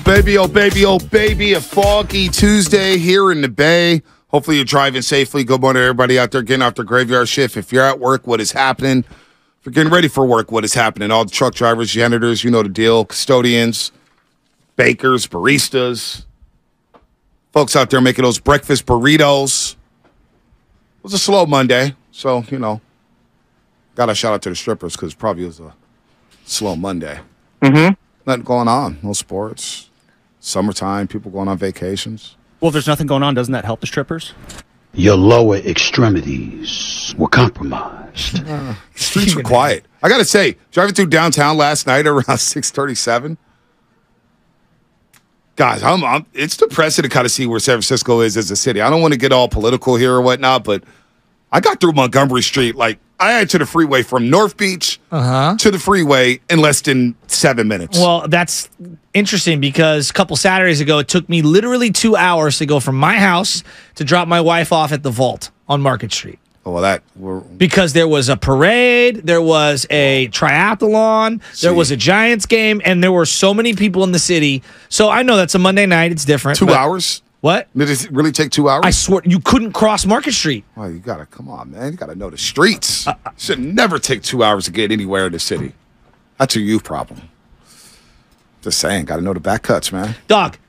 Baby, oh baby, a foggy Tuesday here in the Bay. Hopefully you're driving safely. Good morning to everybody out there getting off their graveyard shift. If you're at work, what is happening? If you're getting ready for work, what is happening? All the truck drivers, janitors, you know the deal. Custodians, bakers, baristas. Folks out there making those breakfast burritos. It was a slow Monday, so, got a shout out to the strippers because it probably was a slow Monday. Mm-hmm. Nothing going on. No sports. Summertime, people going on vacations. Well, if there's nothing going on, doesn't that help the strippers? Your lower extremities were compromised. Streets were quiet. I got to say, driving through downtown last night around 6:37, guys, it's depressing to kind of see where San Francisco is as a city. I don't want to get all political here or whatnot, but I got through Montgomery Street. Like, I had to the freeway from North Beach to the freeway in less than 7 minutes. Well, that's interesting because a couple Saturdays ago, it took me literally 2 hours to go from my house to drop my wife off at the Vault on Market Street. Oh, well, because there was a parade, there was a triathlon, there was a Giants game, and there were so many people in the city. So I know that's a Monday night. It's different. 2 hours? What? Did it really take 2 hours? I swear, you couldn't cross Market Street. Oh, you got to, come on, man. You got to know the streets. Should never take 2 hours to get anywhere in the city. That's a you problem. Just saying, got to know the back cuts, man. Dog,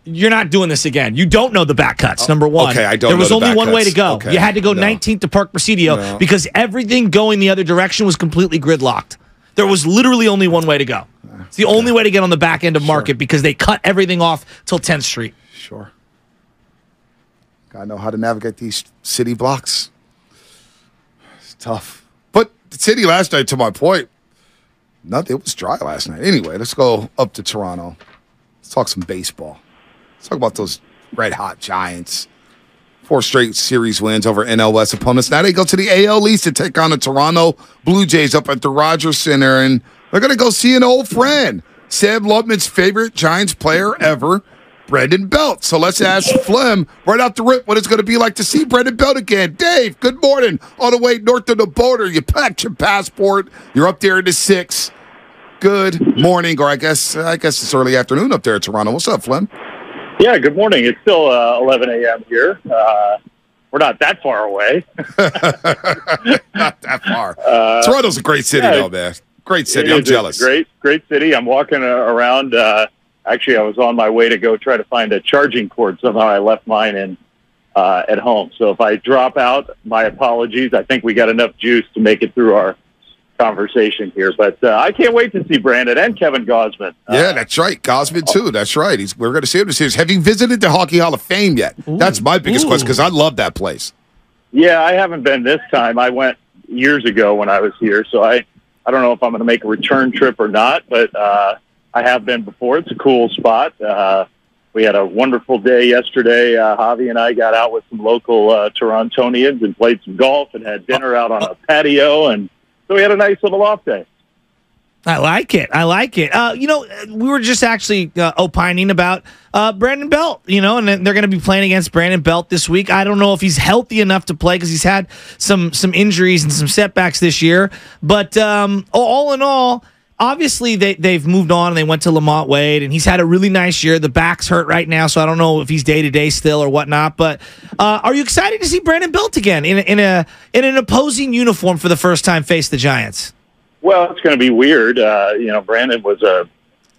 you're not doing this again. You don't know the back cuts, number one. Okay, I don't There was know the only back one way to cuts. go. Okay, you had to go no. 19th to Park Presidio No. because everything going the other direction was completely gridlocked. There was literally only one way to go. It's the only way to get on the back end of Market because they cut everything off till 10th Street. Sure. Got to know how to navigate these city blocks. It's tough. But the city last night, to my point, it was dry last night. Anyway, let's go up to Toronto. Let's talk some baseball. Let's talk about those red-hot Giants. 4 straight series wins over NL West opponents. Now they go to the AL East to take on the Toronto Blue Jays up at the Rogers Center, and they're going to go see an old friend, Sam Lubman's favorite Giants player ever, Brandon Belt. So let's ask Flem right out the rip what it's going to be like to see Brandon Belt again. Dave, good morning. On the way north of the border, you packed your passport. You're up there in the 6. Good morning, or I guess it's early afternoon up there in Toronto. What's up, Flem? Yeah, good morning. It's still 11 a.m. here. We're not that far away. Not that far. Toronto's a great city, though, man. Great city. I'm jealous. Great city. I'm walking around. Actually, I was on my way to go try to find a charging cord. Somehow I left mine at home. So if I drop out, my apologies. I think we got enough juice to make it through our conversation here. But I can't wait to see Brandon and Kevin Gausman. Yeah, that's right. Gausman, too. That's right. We're going to see him this series. Have you visited the Hockey Hall of Fame yet? Ooh. That's my biggest question because I love that place. Yeah, I haven't been this time. I went years ago when I was here. So I don't know if I'm going to make a return trip or not, but I have been before. It's a cool spot. We had a wonderful day yesterday. Javi and I got out with some local Torontonians and played some golf and had dinner out on a patio, and so we had a nice little off day. I like it. We were just actually opining about Brandon Belt, and they're going to be playing against Brandon Belt this week. I don't know if he's healthy enough to play because he's had some injuries and some setbacks this year. But all in all, obviously they've moved on and they went to Lamont Wade, and he's had a really nice year. The back's hurt right now, so I don't know if he's day-to-day still or whatnot. But are you excited to see Brandon Belt again in an opposing uniform for the first time face the Giants? Well, it's going to be weird. Brandon was a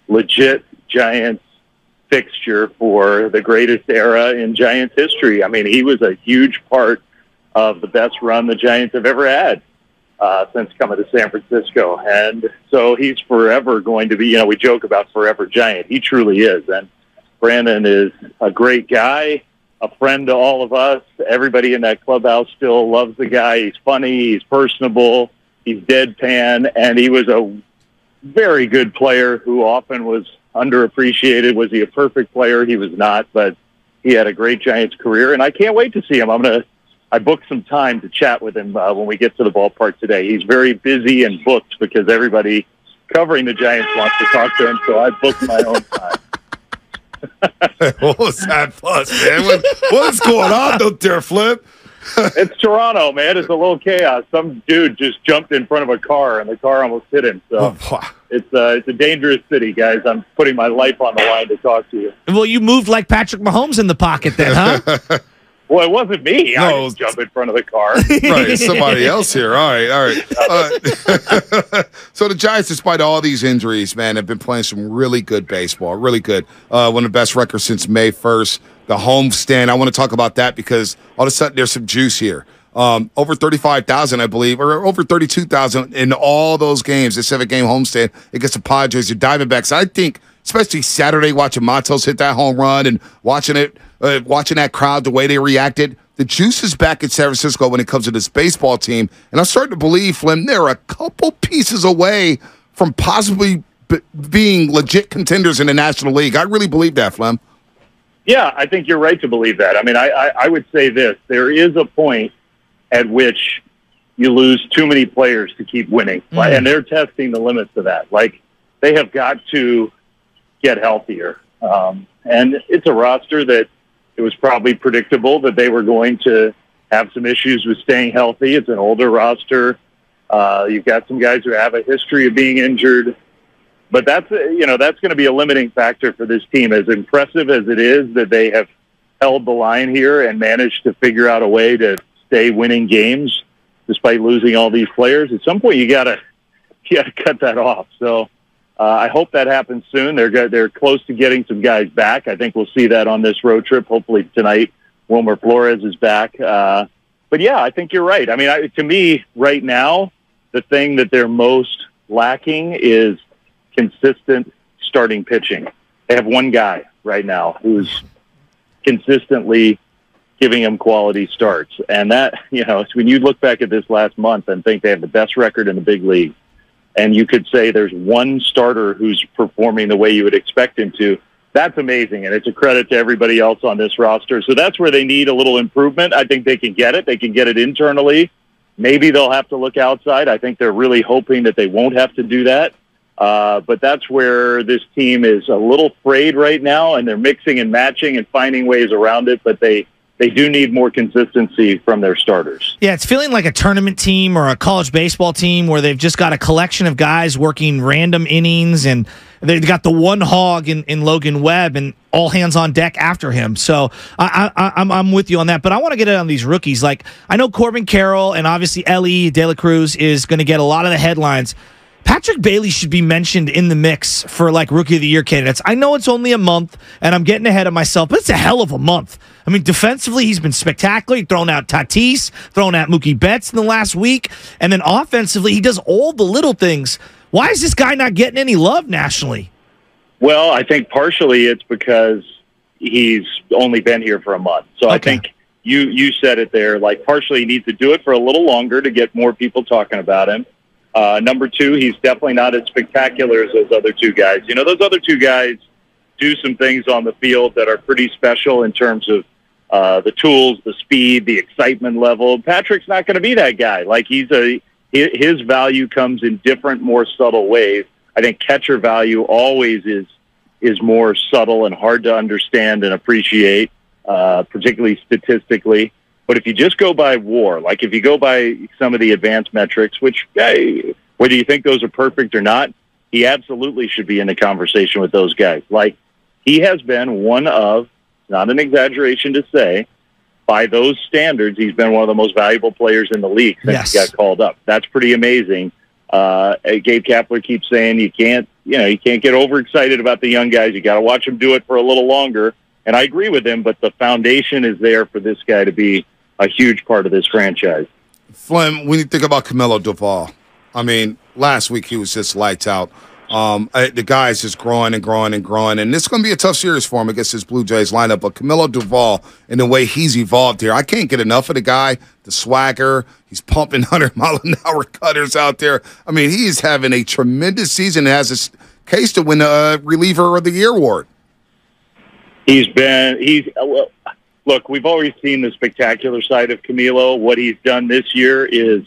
legit Giants fixture for the greatest era in Giants history. I mean, he was a huge part of the best run the Giants have ever had since coming to San Francisco. And so he's forever going to be, we joke about forever Giant. He truly is. And Brandon is a great guy, a friend to all of us. Everybody in that clubhouse still loves the guy. He's funny. He's personable. He's deadpan, and he was a very good player who often was underappreciated. Was he a perfect player? He was not, but he had a great Giants career, and I can't wait to see him. I booked some time to chat with him when we get to the ballpark today. He's very busy and booked because everybody covering the Giants wants to talk to him, so I booked my own time. What was that fuss, man? What's going on up there, Flip? It's Toronto, man. It's a little chaos. Some dude just jumped in front of a car, and the car almost hit him. So it's a dangerous city, guys. I'm putting my life on the line to talk to you. Well, you moved like Patrick Mahomes in the pocket then, huh? Well, it wasn't me. I didn't jump in front of the car. Right, somebody else here. All right. So the Giants, despite all these injuries, man, have been playing some really good baseball. Really good. One of the best records since May 1st. The homestand, I want to talk about that because all of a sudden there's some juice here. Over 35,000, I believe, or over 32,000 in all those games, the 7-game homestand against the Padres, the Diamondbacks. I think, especially Saturday, watching Matos hit that home run and watching that crowd, the way they reacted, the juice is back in San Francisco when it comes to this baseball team. And I'm starting to believe, Flem, they're a couple pieces away from possibly being legit contenders in the National League. I really believe that, Flem. Yeah, I think you're right to believe that. I mean, I would say this. There is a point at which you lose too many players to keep winning. And they're testing the limits of that. Like, they have got to get healthier. And it's a roster that it was probably predictable that they were going to have some issues with staying healthy. It's an older roster. You've got some guys who have a history of being injured. But that's going to be a limiting factor for this team. As impressive as it is that they have held the line here and managed to figure out a way to stay winning games despite losing all these players, at some point you got to cut that off. So I hope that happens soon. They're close to getting some guys back. I think we'll see that on this road trip. Hopefully tonight, Wilmer Flores is back. But yeah, I think you're right. I mean, to me, right now, the thing that they're most lacking is consistent starting pitching. They have one guy right now who's consistently giving them quality starts. And that, when you look back at this last month and think they have the best record in the big league, and you could say there's one starter who's performing the way you would expect him to, that's amazing. And it's a credit to everybody else on this roster. So that's where they need a little improvement. I think they can get it. They can get it internally. Maybe they'll have to look outside. I think they're really hoping that they won't have to do that. But that's where this team is a little frayed right now, and they're mixing and matching and finding ways around it, but they do need more consistency from their starters. Yeah, it's feeling like a tournament team or a college baseball team where they've just got a collection of guys working random innings, and they've got the one hog in Logan Webb and all hands on deck after him. So I'm with you on that, but I want to get it on these rookies. Like, I know Corbin Carroll and obviously Ellie De La Cruz is going to get a lot of the headlines. Patrick Bailey should be mentioned in the mix for like Rookie of the Year candidates. I know it's only a month, and I'm getting ahead of myself, but it's a hell of a month. I mean, defensively, he's been spectacular. He's thrown out Tatis, thrown out Mookie Betts in the last week, and then offensively, he does all the little things. Why is this guy not getting any love nationally? Well, I think partially it's because he's only been here for a month. So okay. I think you said it there. Like, partially he needs to do it for a little longer to get more people talking about him. Number two, he's definitely not as spectacular as those other two guys. Those other two guys do some things on the field that are pretty special in terms of the tools, the speed, the excitement level. Patrick's not going to be that guy. Like, his value comes in different, more subtle ways. I think catcher value always is more subtle and hard to understand and appreciate, particularly statistically. But if you just go by WAR, like if you go by some of the advanced metrics, which, whether you think those are perfect or not, he absolutely should be in the conversation with those guys. Like, he has been one of, not an exaggeration to say, by those standards, he's been one of the most valuable players in the league since he got called up. That's pretty amazing. Gabe Kapler keeps saying you can't get overexcited about the young guys. You got to watch them do it for a little longer. And I agree with him, but the foundation is there for this guy to be a huge part of this franchise. Flem, when you think about Camilo Duvall, I mean, last week he was just lights out. The guy's just growing and growing and growing, and this is going to be a tough series for him against his Blue Jays lineup. But Camilo Duvall, and the way he's evolved here, I can't get enough of the guy, the swagger. He's pumping 100-mile-an-hour cutters out there. I mean, he is having a tremendous season and has a case to win the Reliever of the Year award. Look, we've always seen the spectacular side of Camilo. What he's done this year is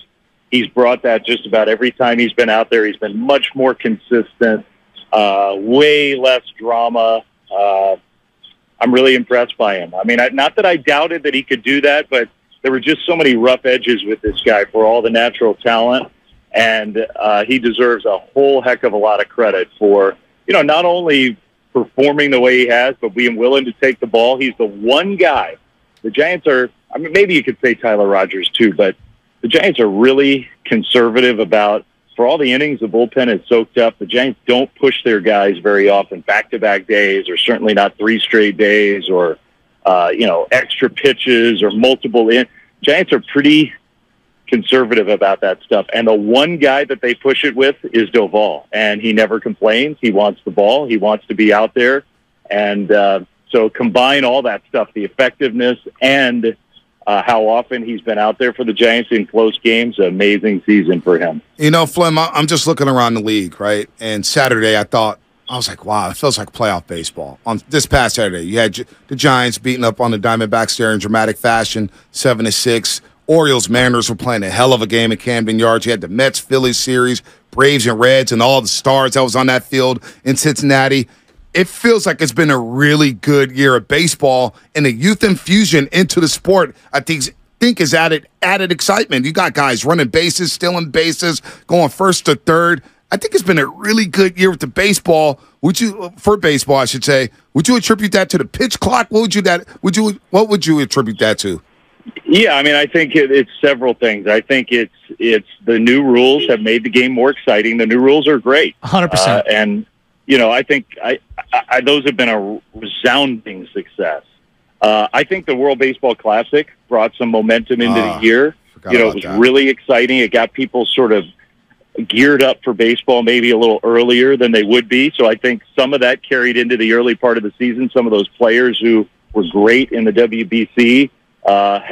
he's brought that just about every time he's been out there. He's been much more consistent, way less drama. I'm really impressed by him. I mean, not that I doubted that he could do that, but there were just so many rough edges with this guy for all the natural talent, and he deserves a whole heck of a lot of credit for, not only performing the way he has, but being willing to take the ball. He's the one guy. The Giants are, maybe you could say Tyler Rogers too, but the Giants are really conservative about, for all the innings the bullpen is soaked up, the Giants don't push their guys very often, back-to-back days, or certainly not 3 straight days, or, extra pitches or multiple Giants are pretty conservative about that stuff. And the one guy that they push it with is Duvall, and he never complains. He wants the ball. He wants to be out there. And so combine all that stuff, the effectiveness and how often he's been out there for the Giants in close games. Amazing season for him. Flem, I'm just looking around the league, right? And Saturday, I was like, wow, it feels like playoff baseball. On this past Saturday, you had the Giants beating up on the Diamondbacks there in dramatic fashion, 7-6. Orioles, Mariners were playing a hell of a game at Camden Yards. You had the Mets-Phillies series, Braves and Reds, and all the stars that was on that field in Cincinnati. It feels like it's been a really good year of baseball, and the youth infusion into the sport, I think is added excitement. You got guys running bases, stealing bases, going first to third. I think it's been a really good year with the baseball. For baseball, I should say. Would you attribute that to the pitch clock? What would you attribute that to? Yeah, I think it's several things. I think it's the new rules have made the game more exciting. The new rules are great. 100%. And I think those have been a resounding success. I think the World Baseball Classic brought some momentum into the year. It was really exciting. It got people sort of geared up for baseball maybe a little earlier than they would be. So I think some of that carried into the early part of the season. Some of those players who were great in the WBC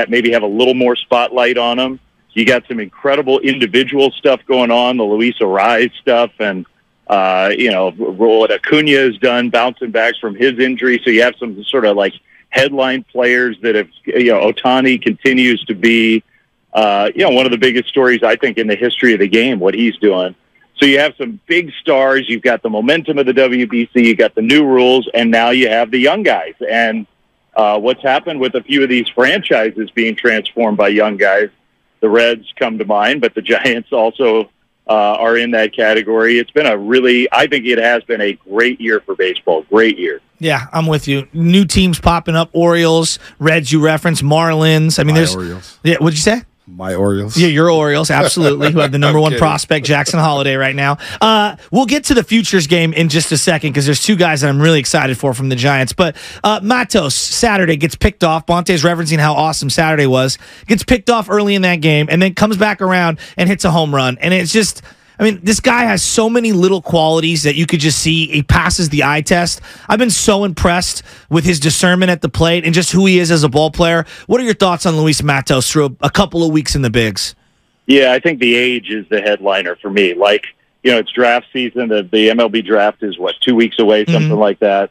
maybe have a little more spotlight on them. You got some incredible individual stuff going on, the Luis Arraez stuff, and what Acuna has done, bouncing back from his injury. So you have some sort of like headline players that have, Ohtani continues to be, one of the biggest stories, I think, in the history of the game, what he's doing. So you have some big stars. You've got the momentum of the WBC. You got the new rules, and now you have the young guys. And what's happened with a few of these franchises being transformed by young guys, the Reds come to mind, but the Giants also are in that category. It's been I think it has been a great year for baseball. Great year. Yeah, I'm with you. New teams popping up, Orioles, Reds you referenced, Marlins. There's Orioles. Yeah, what'd you say? My Orioles. Yeah, your Orioles, absolutely, who have the number one prospect, Jackson Holliday, right now. We'll get to the futures game in just a second because there's 2 guys that I'm really excited for from the Giants. But Matos, Saturday, gets picked off. Bonte's referencing how awesome Saturday was. Gets picked off early in that game and then comes back around and hits a home run. And it's just... this guy has so many little qualities that you could just see. He passes the eye test. I've been so impressed with his discernment at the plate and just who he is as a ball player. What are your thoughts on Luis Matos through a couple of weeks in the bigs? Yeah, I think the age is the headliner for me. It's draft season. The MLB draft is, 2 weeks away, something like that.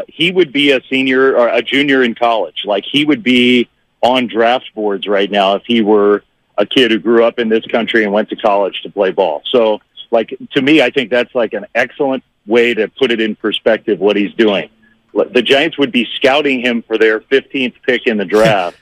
He would be a senior or a junior in college. He would be on draft boards right now if he were a kid who grew up in this country and went to college to play ball. So, to me, I think that's an excellent way to put it in perspective what he's doing. The Giants would be scouting him for their 15th pick in the draft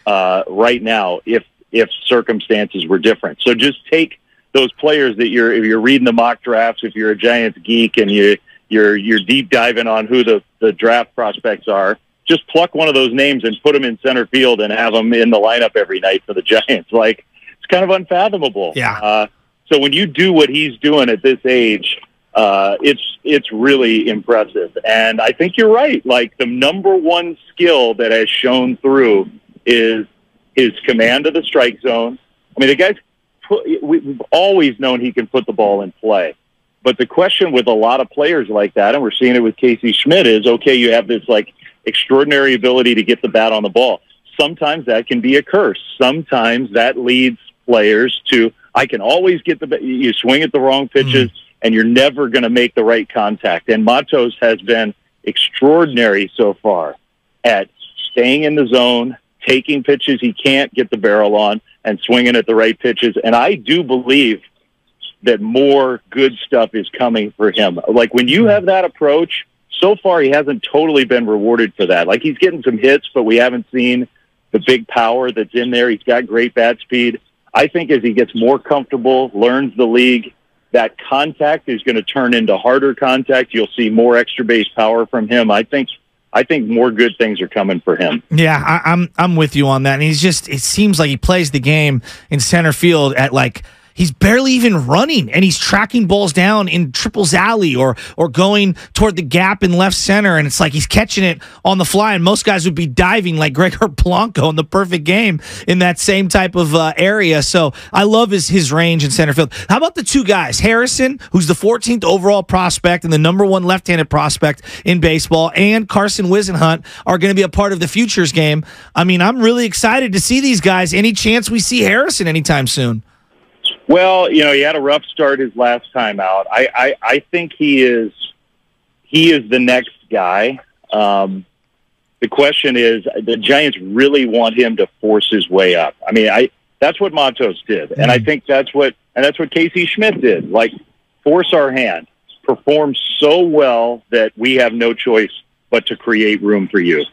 right now if circumstances were different. So just take those players that if you're reading the mock drafts, if you're a Giants geek and you're deep diving on who the draft prospects are, just pluck one of those names and put them in center field and have them in the lineup every night for the Giants. It's kind of unfathomable. Yeah. So when you do what he's doing at this age, it's really impressive. And I think you're right. The number one skill that has shown through is his command of the strike zone. The guy's we've always known he can put the ball in play. But the question with a lot of players like that, and we're seeing it with Casey Schmidt, is, okay, you have this extraordinary ability to get the bat on the ball. Sometimes that can be a curse. Sometimes that leads players to, I can always get you swing at the wrong pitches and you're never going to make the right contact. And Matos has been extraordinary so far at staying in the zone, taking pitches he can't get the barrel on, and swinging at the right pitches. And I do believe that more good stuff is coming for him. When you have that approach, so far he hasn't totally been rewarded for that. He's getting some hits, but we haven't seen the big power that's in there. He's got great bat speed. I think as he gets more comfortable, learns the league, that contact is going to turn into harder contact. You'll see more extra base power from him. I think more good things are coming for him. Yeah, I'm with you on that. And it seems like he plays the game in center field at like he's barely even running, and he's tracking balls down in triples alley or going toward the gap in left center, and it's like he's catching it on the fly, and most guys would be diving like Gregor Blanco in the perfect game in that same type of area. So I love his range in center field. How about the two guys, Harrison, who's the 14th overall prospect and the number one left-handed prospect in baseball, and Carson Whisenhunt are going to be a part of the Futures game. I mean, I'm really excited to see these guys. Any chance we see Harrison anytime soon? Well, he had a rough start his last time out. I think he is the next guy. The question is, the Giants really want him to force his way up. I mean, that's what Matos did, and I think that's what Casey Schmidt did. Like, force our hand, perform so well that we have no choice but to create room for you.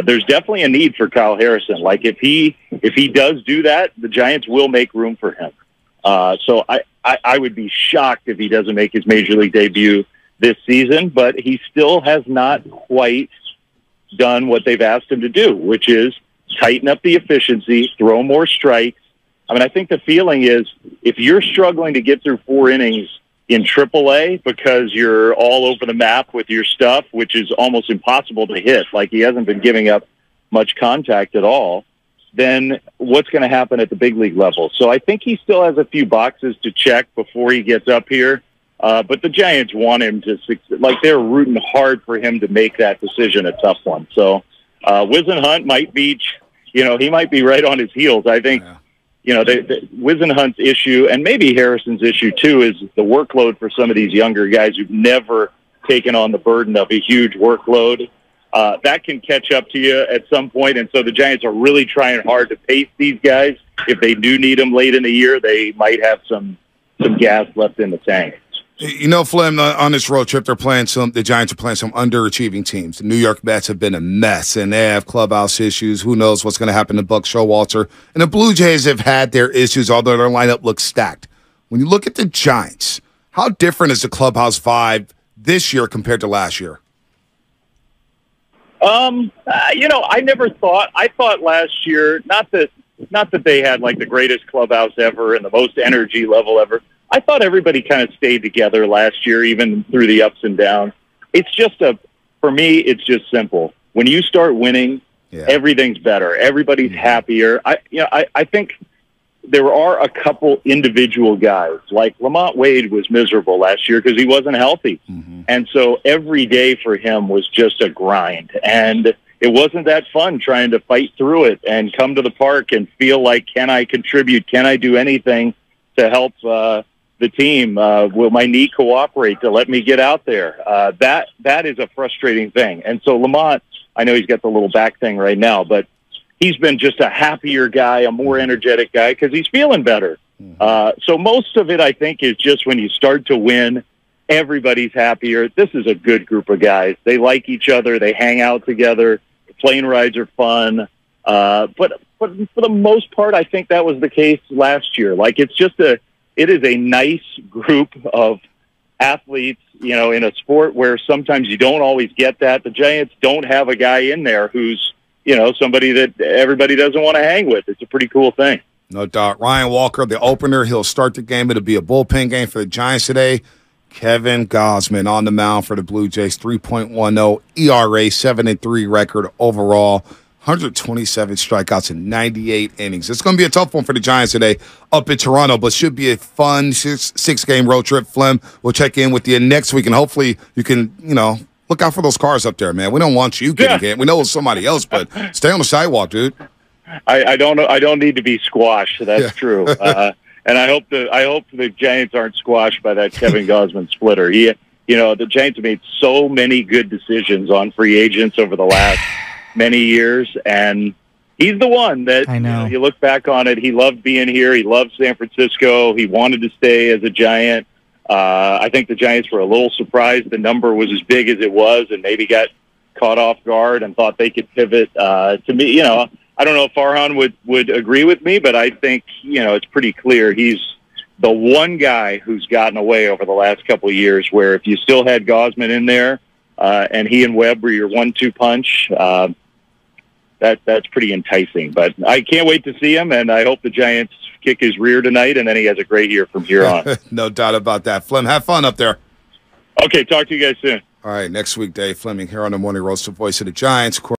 There's definitely a need for Kyle Harrison. Like, if he does do that, the Giants will make room for him. So I would be shocked if he doesn't make his major league debut this season, but he still has not quite done what they've asked him to do, which is tighten up the efficiency, throw more strikes. I mean, I think the feeling is if you're struggling to get through 4 innings in AAA because you're all over the map with your stuff, which is almost impossible to hit, like he hasn't been giving up much contact at all, then what's going to happen at the big league level? So I think he still has a few boxes to check before he gets up here. But the Giants want him to succeed. Like, they're rooting hard for him to make that decision a tough one. So Whisenhunt might be, he might be right on his heels. I think, the Whisenhunt's issue, and maybe Harrison's issue too, is the workload for some of these younger guys who've never taken on the burden of a huge workload. That can catch up to you at some point, and so the Giants are really trying hard to pace these guys. If they do need them late in the year, they might have some gas left in the tank. Flem, on this road trip, the Giants are playing some underachieving teams. The New York Mets have been a mess, and they have clubhouse issues. Who knows what's going to happen to Buck Showalter? And the Blue Jays have had their issues, although their lineup looks stacked. When you look at the Giants, how different is the clubhouse vibe this year compared to last year? I thought last year, not that they had like the greatest clubhouse ever and the most energy level ever. I thought everybody kind of stayed together last year, even through the ups and downs. For me, it's just simple. When you start winning, everything's better. Everybody's happier. I think there are a couple individual guys. Like Lamont Wade was miserable last year because he wasn't healthy. Mm-hmm. And so every day for him was just a grind. And it wasn't that fun trying to fight through it and come to the park and feel like, can I contribute? Can I do anything to help the team? Will my knee cooperate to let me get out there? That is a frustrating thing. And so Lamont, I know he's got the little back thing right now, but he's been just a happier guy, a more energetic guy because he's feeling better. So most of it, I think, is just when you start to win, everybody's happier. This is a good group of guys. They like each other. They hang out together. The plane rides are fun. But for the most part, I think that was the case last year. Like, it is a nice group of athletes, in a sport where sometimes you don't always get that. The Giants don't have a guy in there who's, somebody that everybody doesn't want to hang with. It's a pretty cool thing. No doubt. Ryan Walker, the opener, he'll start the game. It'll be a bullpen game for the Giants today. Kevin Gausman on the mound for the Blue Jays, 3.10 ERA, 7-3 record overall, 127 strikeouts in 98 innings. It's going to be a tough one for the Giants today up in Toronto, but should be a fun six-game road trip. Flem, we'll check in with you next week, and hopefully you can, look out for those cars up there, man. We don't want you getting hit. We know it's somebody else, but stay on the sidewalk, dude. I don't need to be squashed. That's true. And I hope the Giants aren't squashed by that Kevin Gausman splitter. The Giants have made so many good decisions on free agents over the last many years, and he's the one that I know. You look back on it. He loved being here. He loved San Francisco. He wanted to stay as a Giant. I think the Giants were a little surprised the number was as big as it was, and maybe got caught off guard and thought they could pivot. To me, I don't know if Farhan would agree with me, but I think, it's pretty clear he's the one guy who's gotten away over the last couple of years where if you still had Gosman in there and he and Webb were your 1-2 punch, that's pretty enticing. But I can't wait to see him, and I hope the Giants kick his rear tonight, and then he has a great year from here on. No doubt about that. Flem, have fun up there. Okay, talk to you guys soon. All right, next week, Dave Flemming here on the Morning Roast, the voice of the Giants.